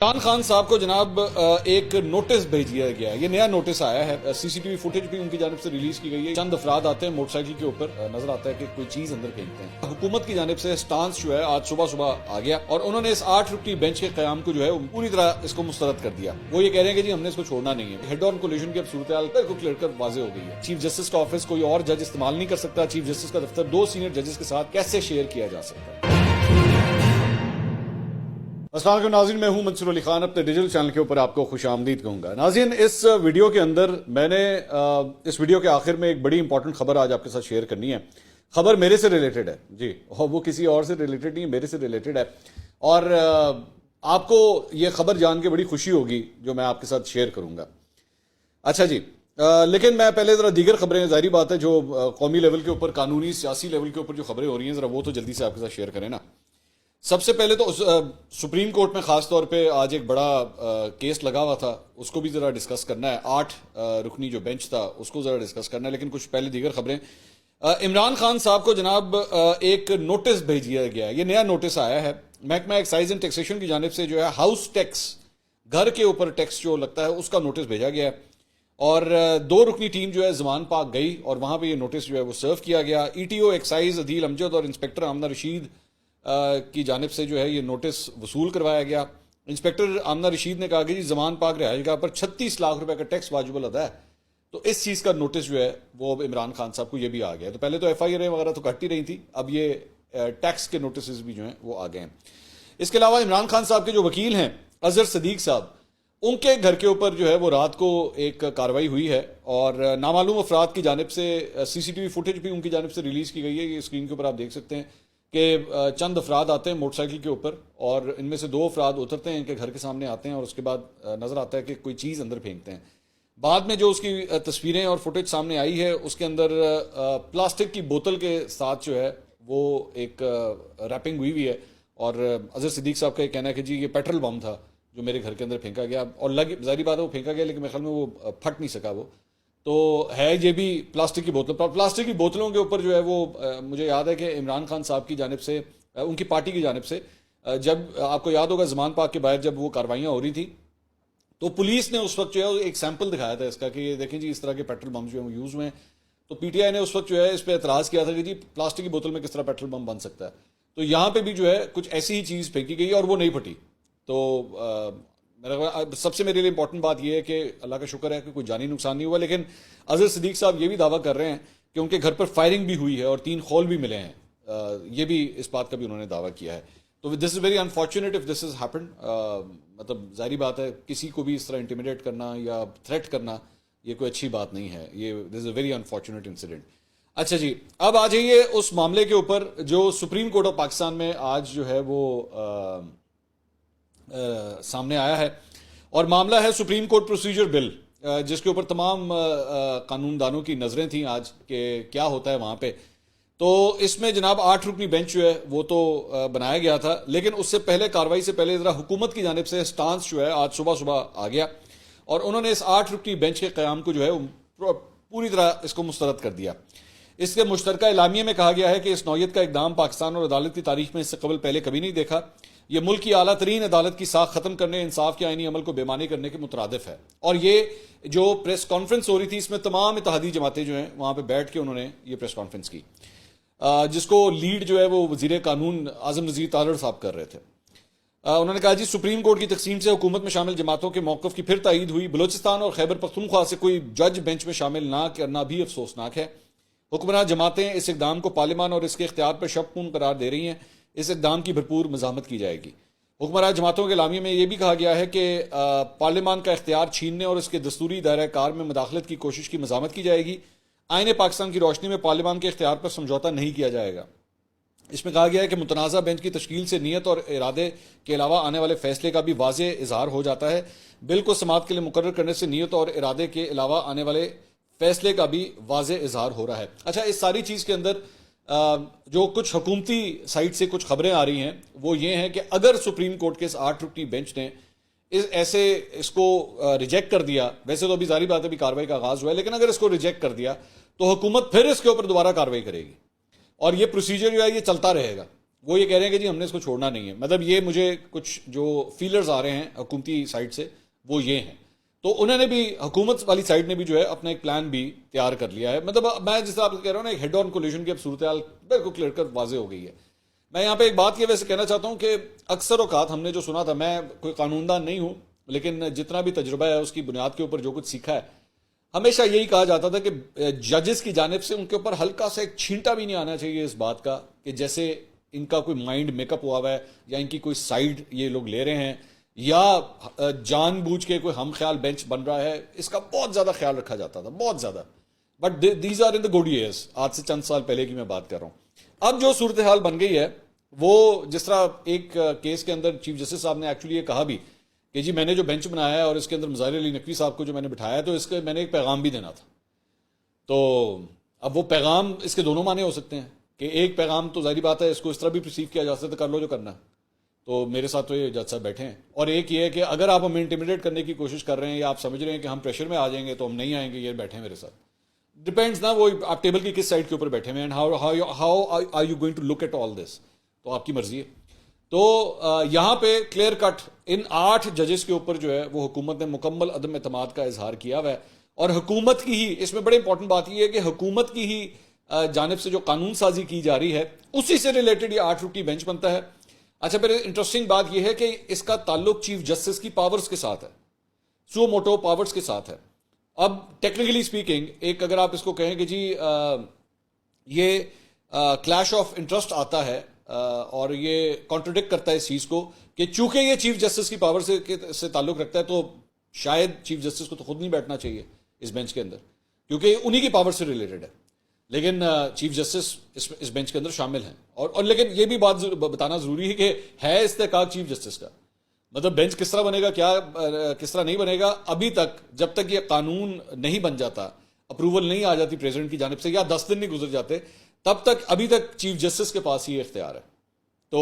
عمران خان صاحب کو جناب ایک نوٹس بھیج دیا گیا ہے. یہ نیا نوٹس آیا ہے. سی سی ٹی وی فوٹیج بھی ان کی جانب سے ریلیز کی گئی ہے. چند افراد آتے ہیں موٹر سائیکل کے اوپر, نظر آتا ہے کہ کوئی چیز اندر پھینکتے ہیں. حکومت کی جانب سے سٹانس جو ہے آج صبح آ گیا اور انہوں نے اس 8 رکنی بینچ کے قیام کو جو ہے پوری طرح اس کو مسترد کر دیا. وہ یہ کہہ رہے ہیں کہ جی ہم نے اس کو چھوڑنا نہیں ہے. ہیڈ آن کولیشن کی اب صورتحال بالکل کلیئر کر واضح ہو گئی ہے. چیف جسٹس کا آفس کوئی اور جج استعمال نہیں کر سکتا. چیف جسٹس کا دفتر 2 سینئر ججز کے ساتھ کیسے شیئر کیا جا سکتا ہے. السلام علیکم ناظرین, میں ہوں منصور علی خان. اپنے ڈیجیٹل چینل کے اوپر آپ کو خوش آمدید کہوں گا. ناظرین, اس ویڈیو کے اندر میں نے اس ویڈیو کے آخر میں ایک بڑی امپورٹنٹ خبر آج آپ کے ساتھ شیئر کرنی ہے. خبر میرے سے ریلیٹڈ ہے جی, اور وہ کسی اور سے ریلیٹڈ نہیں, میرے سے ریلیٹڈ ہے. اور آپ کو یہ خبر جان کے بڑی خوشی ہوگی جو میں آپ کے ساتھ شیئر کروں گا. اچھا جی, لیکن میں پہلے ذرا دیگر خبریں, ظاہری بات ہے جو قومی لیول کے اوپر, قانونی سیاسی لیول کے اوپر جو خبریں ہو رہی ہیں ذرا وہ تو جلدی سے آپ کے ساتھ شیئر کریں نا. سب سے پہلے تو سپریم کورٹ میں خاص طور پہ آج ایک بڑا کیس لگا ہوا تھا, اس کو بھی ذرا ڈسکس کرنا ہے. 8 رکنی جو بینچ تھا اس کو ذرا ڈسکس کرنا ہے. لیکن کچھ پہلے دیگر خبریں. عمران خان صاحب کو جناب ایک نوٹس بھیج دیا گیا ہے. یہ نیا نوٹس آیا ہے محکمہ ایکسائز اینڈ ٹیکسیشن کی جانب سے, جو ہے ہاؤس ٹیکس, گھر کے اوپر ٹیکس جو لگتا ہے اس کا نوٹس بھیجا گیا ہے. اور 2 رکنی ٹیم جو ہے زمان پاک گئی اور وہاں پہ یہ نوٹس جو ہے وہ سرو کیا گیا. ای ٹی او ایکسائز عدیل امجد اور انسپیکٹر آمنہ رشید کی جانب سے جو ہے یہ نوٹس وصول کروایا گیا. انسپیکٹر آمنہ رشید نے کہا کہ جی زمان پاک رہائش گاہ پر 36 لاکھ روپے کا ٹیکس واجب الادا ہے. تو اس چیز کا نوٹس جو ہے وہ عمران خان صاحب کو یہ بھی آ گیا. تو پہلے تو ایف آئی آر وغیرہ تو کٹ ہی رہی تھی, اب یہ ٹیکس کے نوٹسز بھی جو ہیں وہ آ گئے ہیں. اس کے علاوہ عمران خان صاحب کے جو وکیل ہیں اظہر صدیق صاحب, ان کے گھر کے اوپر جو ہے وہ رات کو ایک کاروائی ہوئی ہے اور نامعلوم افراد کی جانب سے سی سی ٹی وی فوٹیج بھی ان کی جانب سے ریلیز کی گئی ہے. یہ اسکرین کے اوپر آپ دیکھ سکتے ہیں کہ چند افراد آتے ہیں موٹر سائیکل کے اوپر اور ان میں سے 2 افراد اترتے ہیں, ان کے گھر کے سامنے آتے ہیں اور اس کے بعد نظر آتا ہے کہ کوئی چیز اندر پھینکتے ہیں. بعد میں جو اس کی تصویریں اور فوٹیج سامنے آئی ہے اس کے اندر پلاسٹک کی بوتل کے ساتھ جو ہے وہ ایک ریپنگ ہوئی ہے. اور اظہر صدیق صاحب کا یہ کہنا ہے کہ جی یہ پیٹرول بم تھا جو میرے گھر کے اندر پھینکا گیا. اور ظاہری بات ہے وہ پھینکا گیا لیکن میرے خیال میں وہ پھٹ نہیں سکا. وہ تو ہے یہ بھی پلاسٹک کی بوتل. پلاسٹک کی بوتلوں کے اوپر جو ہے وہ مجھے یاد ہے کہ عمران خان صاحب کی جانب سے, ان کی پارٹی کی جانب سے, جب آپ کو یاد ہوگا زمان پاک کے باہر جب وہ کاروائیاں ہو رہی تھی تو پولیس نے اس وقت جو ہے ایک سیمپل دکھایا تھا اس کا کہ یہ دیکھیں جی اس طرح کے پیٹرول بم جو ہیں وہ یوز ہوئے ہیں. تو پی ٹی آئی نے اس وقت جو ہے اس پہ اعتراض کیا تھا کہ جی پلاسٹک کی بوتل میں کس طرح پیٹرول بم بن سکتا ہے. تو یہاں پہ بھی جو ہے کچھ ایسی ہی چیز پھینکی گئی اور وہ نہیں پھٹی. تو سب سے میرے لیے امپورٹنٹ بات یہ ہے کہ اللہ کا شکر ہے کہ کوئی جانی نقصان نہیں ہوا. لیکن اظہر صدیق صاحب یہ بھی دعویٰ کر رہے ہیں کہ ان کے گھر پر فائرنگ بھی ہوئی ہے اور 3 خول بھی ملے ہیں. یہ بھی اس بات کا بھی انہوں نے دعویٰ کیا ہے. تو this is very unfortunate if this is happened. مطلب ظاہری بات ہے کسی کو بھی اس طرح انٹیمیڈیٹ کرنا یا تھریٹ کرنا یہ کوئی اچھی بات نہیں ہے. یہ دس از اے ویری انفارچونیٹ انسیڈنٹ. اچھا جی, اب آ جائیے اس معاملے کے اوپر جو سپریم کورٹ آف پاکستان میں آج جو ہے وہ سامنے آیا ہے. اور معاملہ ہے سپریم کورٹ پروسیجر بل, جس کے اوپر تمام قانون دانوں کی نظریں تھیں آج کہ کیا ہوتا ہے وہاں پہ. تو اس میں جناب 8 رکنی بینچ جو ہے وہ تو بنایا گیا تھا, لیکن اس سے پہلے کاروائی سے پہلے ذرا حکومت کی جانب سے سٹانس جو ہے آج صبح آ گیا اور انہوں نے اس 8 رکنی بینچ کے قیام کو جو ہے پوری طرح اس کو مسترد کر دیا. اس کے مشترکہ اعلامیے میں کہا گیا ہے کہ اس نوعیت کا اقدام پاکستان اور عدالت کی تاریخ میں اس سے قبل پہلے کبھی نہیں دیکھا. یہ ملک کی اعلیٰ ترین عدالت کی ساکھ ختم کرنے, انصاف کے آئینی عمل کو بے معنی کرنے کے مترادف ہے. اور یہ جو پریس کانفرنس ہو رہی تھی اس میں تمام اتحادی جماعتیں جو ہیں وہاں پہ بیٹھ کے انہوں نے یہ پریس کانفرنس کی, جس کو لیڈ جو ہے وہ وزیر قانون اعظم نذیر تالڑ صاحب کر رہے تھے. انہوں نے کہا جی سپریم کورٹ کی تقسیم سے حکومت میں شامل جماعتوں کے موقف کی پھر تائید ہوئی. بلوچستان اور خیبر پختونخوا سے کوئی جج بینچ میں شامل نہ کرنا بھی افسوسناک ہے. حکمراں جماعتیں اس اقدام کو پارلیمان اور اس کے اختیار پر شب خون قرار دے رہی ہیں. اس اقدام کی بھرپور مزاحمت کی جائے گی. حکمراں جماعتوں کے اعلامیے میں یہ بھی کہا گیا ہے کہ پارلیمان کا اختیار چھیننے اور اس کے دستوری دائرہ کار میں مداخلت کی کوشش کی مزاحمت کی جائے گی. آئین پاکستان کی روشنی میں پارلیمان کے اختیار پر سمجھوتہ نہیں کیا جائے گا. اس میں کہا گیا ہے کہ متنازع بینچ کی تشکیل سے نیت اور ارادے کے علاوہ آنے والے فیصلے کا بھی واضح اظہار ہو جاتا ہے. بل کو سماعت کے لیے مقرر کرنے سے نیت اور ارادے کے علاوہ آنے والے فیصلے کا بھی واضح اظہار ہو رہا ہے. اچھا, اس ساری چیز کے اندر جو کچھ حکومتی سائٹ سے کچھ خبریں آ رہی ہیں وہ یہ ہیں کہ اگر سپریم کورٹ کے اس 8 رکنی بینچ نے اس کو ریجیکٹ کر دیا, ویسے تو ابھی ظاہری بات ہے ابھی کاروائی کا آغاز ہوا ہے, لیکن اگر اس کو ریجیکٹ کر دیا تو حکومت پھر اس کے اوپر دوبارہ کاروائی کرے گی اور یہ پروسیجر جو ہے یہ چلتا رہے گا. وہ یہ کہہ رہے ہیں کہ جی ہم نے اس کو چھوڑنا نہیں ہے. مطلب یہ مجھے کچھ جو فیلرز آ رہے ہیں حکومتی سائڈ سے وہ یہ ہیں. تو انہوں نے بھی حکومت والی سائڈ نے بھی جو ہے اپنا ایک پلان بھی تیار کر لیا ہے. مطلب میں جس طرح آپ کہہ رہا ہوں نا ایک ہیڈ آن کولیشن کی اب صورتحال بالکل کلیئر کر واضح ہو گئی ہے. میں یہاں پہ ایک بات کی وجہ سے کہنا چاہتا ہوں کہ اکثر اوقات ہم نے جو سنا تھا, میں کوئی قانون دان نہیں ہوں لیکن جتنا بھی تجربہ ہے اس کی بنیاد کے اوپر جو کچھ سیکھا ہے, ہمیشہ یہی کہا جاتا تھا کہ ججز کی جانب سے ان کے اوپر ہلکا سا ایک چھینٹا بھی نہیں آنا چاہیے اس بات کا کہ جیسے ان کا کوئی مائنڈ میک اپ ہوا ہوا ہے یا ان کی کوئی سائڈ یہ لوگ لے رہے ہیں یا جان بوجھ کے کوئی ہم خیال بینچ بن رہا ہے. اس کا بہت زیادہ خیال رکھا جاتا تھا, بہت زیادہ. But these are in the good years, آج سے چند سال پہلے کی میں بات کر رہا ہوں. اب جو صورتحال بن گئی ہے وہ جس طرح ایک کیس کے اندر چیف جسٹس صاحب نے ایکچولی یہ کہا بھی کہ جی میں نے جو بینچ بنایا ہے اور اس کے اندر مظاہر علی نقوی صاحب کو جو میں نے بٹھایا ہے تو اس کے میں نے ایک پیغام بھی دینا تھا. تو اب وہ پیغام اس کے دونوں معنی ہو سکتے ہیں کہ ایک پیغام تو ظاہری بات ہے اس کو اس طرح بھی پرسیو کیا جا سکتا ہے کر لو جو کرنا ہے, تو میرے ساتھ تو یہ جج صاحب بیٹھے ہیں. اور ایک یہ ہے کہ اگر آپ ہمیں انٹیمیڈیٹ کرنے کی کوشش کر رہے ہیں یا آپ سمجھ رہے ہیں کہ ہم پریشر میں آ جائیں گے تو ہم نہیں آئیں گے, یہ بیٹھے ہیں میرے ساتھ. ڈپینڈز نا وہ آپ ٹیبل کی کس سائڈ کے اوپر بیٹھے ہوئے ہیں, how are you going to look at all this, تو آپ کی مرضی ہے. تو یہاں پہ کلیئر کٹ ان 8 ججز کے اوپر جو ہے وہ حکومت نے مکمل عدم اعتماد کا اظہار کیا ہوا ہے. اور حکومت کی ہی اس میں بڑے امپورٹنٹ بات یہ ہے کہ حکومت کی ہی جانب سے جو قانون سازی کی جا رہی ہے اسی سے ریلیٹڈ یہ 8 رکنی بینچ بنتا ہے. اچھا پھر انٹرسٹنگ بات یہ ہے کہ اس کا تعلق چیف جسٹس کی پاورز کے ساتھ ہے, سو موٹو پاورز کے ساتھ ہے. اب ٹیکنیکلی سپیکنگ ایک اگر آپ اس کو کہیں کہ جی یہ کلیش آف انٹرسٹ آتا ہے اور یہ کانٹرڈکٹ کرتا ہے اس چیز کو کہ چونکہ یہ چیف جسٹس کی پاور سے تعلق رکھتا ہے تو شاید چیف جسٹس کو تو خود نہیں بیٹھنا چاہیے اس بینچ کے اندر کیونکہ انہی کی پاور سے ریلیٹڈ ہے. لیکن چیف جسٹس اس بینچ کے اندر شامل ہیں اور لیکن یہ بھی بات بتانا ضروری ہے کہ ہے استحقاق چیف جسٹس کا. مطلب بینچ کس طرح بنے گا, کیا کس طرح نہیں بنے گا, ابھی تک جب تک یہ قانون نہیں بن جاتا, اپروول نہیں آ جاتی پریزیڈنٹ کی جانب سے یا 10 دن نہیں گزر جاتے, تب تک ابھی تک چیف جسٹس کے پاس ہی اختیار ہے. تو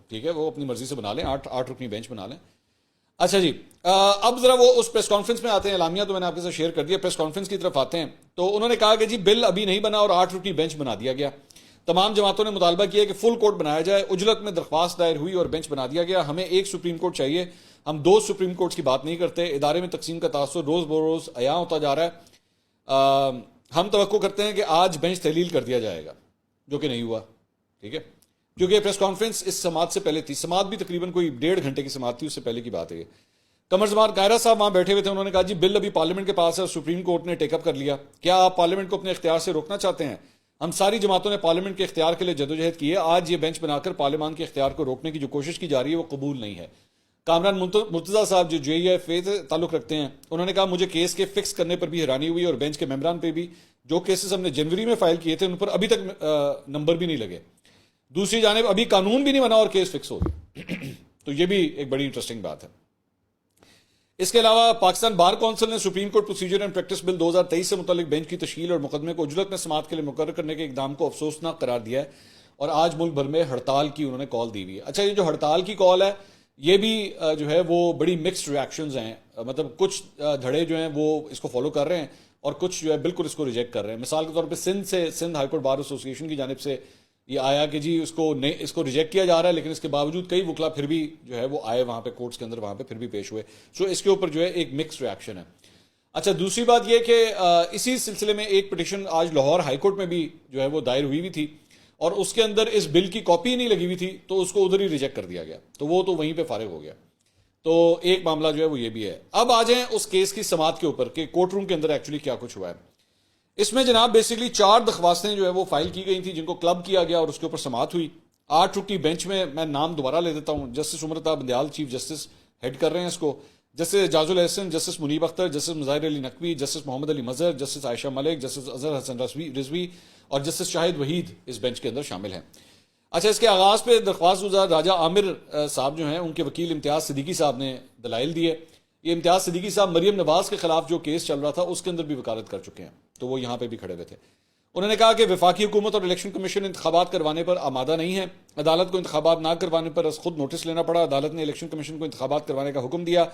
ٹھیک ہے, وہ اپنی مرضی سے بنا لیں, 8 رکنی بینچ بنا لیں. اچھا جی, اب ذرا وہ اس پریس کانفرنس میں آتے ہیں. اعلامیہ تو میں نے آپ کے ساتھ شیئر کر دیا, پریس کانفرنس کی طرف آتے ہیں. تو انہوں نے کہا کہ جی بل ابھی نہیں بنا اور 8 رکنی بینچ بنا دیا گیا. تمام جماعتوں نے مطالبہ کیا کہ فل کورٹ بنایا جائے. اجلت میں درخواست دائر ہوئی اور بینچ بنا دیا گیا. ہمیں ایک سپریم کورٹ چاہیے, ہم 2 سپریم کورٹس کی بات نہیں کرتے. ادارے میں تقسیم کا تاثر روز بروز عیاں ہوتا جا رہا ہے. ہم توقع کرتے ہیں کہ آج بینچ تحلیل کر دیا جائے گا, جو کہ نہیں ہوا. ٹھیک ہے, کیونکہ پریس کانفرنس اس سماعت سے پہلے تھی. سماعت بھی تقریباً کوئی 1.5 گھنٹے کی سماعت تھی, اس سے پہلے کی بات ہے. قمر زمان قاہرہ صاحب وہاں بیٹھے ہوئے تھے. انہوں نے کہا جی بل ابھی پارلیمنٹ کے پاس ہے اور سپریم کورٹ نے ٹیک اپ کر لیا. کیا آپ پارلیمنٹ کو اپنے اختیار سے روکنا چاہتے ہیں؟ ہم ساری جماعتوں نے پارلیمنٹ کے اختیار کے لیے جدوجہد کی ہے. آج یہ بینچ بنا کر پارلیمان کے اختیار کو روکنے کی جو کوشش کی جا رہی ہے وہ قبول نہیں ہے. کامران مرتضیٰ صاحب جو JEFA سے تعلق رکھتے ہیں, انہوں نے کہا مجھے کیس کے فکس کرنے پر بھی حیرانی ہوئی اور بینچ کے ممبران پہ بھی. جو کیسز ہم نے جنوری میں فائل کیے تھے ان پر ابھی تک نمبر بھی نہیں لگے. دوسری جانب ابھی قانون بھی نہیں بنا اور کیس فکس ہو گیا. تو یہ بھی ایک بڑی انٹرسٹنگ بات ہے. اس کے علاوہ پاکستان بار کونسل نے supreme court procedure and practice bill 2023 سے متعلق بینچ کی تشکیل اور مقدمے کو اجلت میں سماعت کے لیے مقرر کرنے کے اقدام کو افسوسناک قرار دیا ہے اور آج ملک بھر میں ہڑتال کی انہوں نے کال دی ہوئی ہے. اچھا, یہ جو ہڑتال کی کال ہے یہ بھی جو ہے وہ بڑی مکسڈ ریاکشنز ہیں. مطلب کچھ دھڑے جو ہیں وہ اس کو فالو کر رہے ہیں اور کچھ جو ہے بالکل اس کو ریجیکٹ کر رہے ہیں. مثال کے طور پہ سندھ ہائی کورٹ بار ایسوسی ایشن کی جانب سے یہ آیا کہ جی اس کو ریجیکٹ کیا جا رہا ہے, لیکن اس کے باوجود کئی وکلا پھر بھی جو ہے وہ آئے وہاں پہ کورٹس کے اندر, وہاں پہ پھر بھی پیش ہوئے. سو اس کے اوپر جو ہے ایک مکس ریاکشن ہے. اچھا, دوسری بات یہ کہ اسی سلسلے میں ایک پٹیشن آج لاہور ہائی کورٹ میں بھی جو ہے وہ دائر ہوئی تھی اور اس کے اندر اس بل کی کاپی نہیں لگی ہوئی تھی تو اس کو ادھر ہی ریجیکٹ کر دیا گیا, تو وہ تو وہیں پہ فارغ ہو گیا. تو ایک معاملہ جو ہے وہ یہ بھی ہے. اب آ جائیں اس کیس کی سماعت کے اوپر کہ کورٹ روم کے اندر ایکچولی کیا کچھ ہوا ہے. اس میں جناب بیسیکلی 4 درخواستیں جو ہے وہ فائل کی گئی تھیں جن کو کلب کیا گیا اور اس کے اوپر سماعت ہوئی. 8 رکنی بینچ میں نام دوبارہ لے دیتا ہوں. Justice عمرتا Bandial chief justice head کر رہے ہیں اس کو. جسٹس اعجاز الحسن, جسٹس منیب اختر, جسٹس مظاہر علی نقوی, جسٹس محمد علی مظہر, جسٹس عائشہ ملک, جسٹس اظہر حسن رضوی اور جسٹس شاہد وحید اس بینچ کے اندر شامل ہیں. اچھا, اس کے آغاز پہ درخواست گزار راجہ عامر صاحب جو ہیں ان کے وکیل امتیاز صدیقی صاحب نے دلائل دیے. یہ امتیاز صدیقی صاحب مریم نواز کے خلاف جو کیس چل رہا تھا اس کے اندر بھی وکالت کر چکے ہیں, تو وہ یہاں پہ بھی کھڑے ہوئے تھے. انہوں نے کہا کہ وفاقی حکومت اور الیکشن کمیشن انتخابات کروانے پر آمادہ نہیں ہے. عدالت کو انتخابات نہ کروانے پر خود نوٹس لینا پڑا. عدالت نے الیکشن کمیشن کو انتخابات کروانے کا حکم دیا.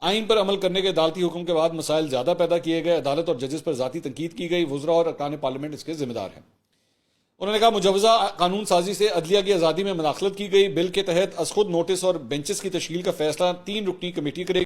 آئین پر عمل کرنے کے عدالتی حکم کے بعد مسائل زیادہ پیدا کیے گئے. عدالت اور ججز پر ذاتی تنقید کی گئی. وزراء اور ارکان پارلیمنٹ اس کے ذمہ دار ہیں. انہوں نے کہا مجوزہ قانون سازی سے عدلیہ کی آزادی میں مداخلت کی گئی، بل کے تحت از خود نوٹس اور بینچز کی تشکیل کا فیصلہ 3 رکنی کمیٹی کرے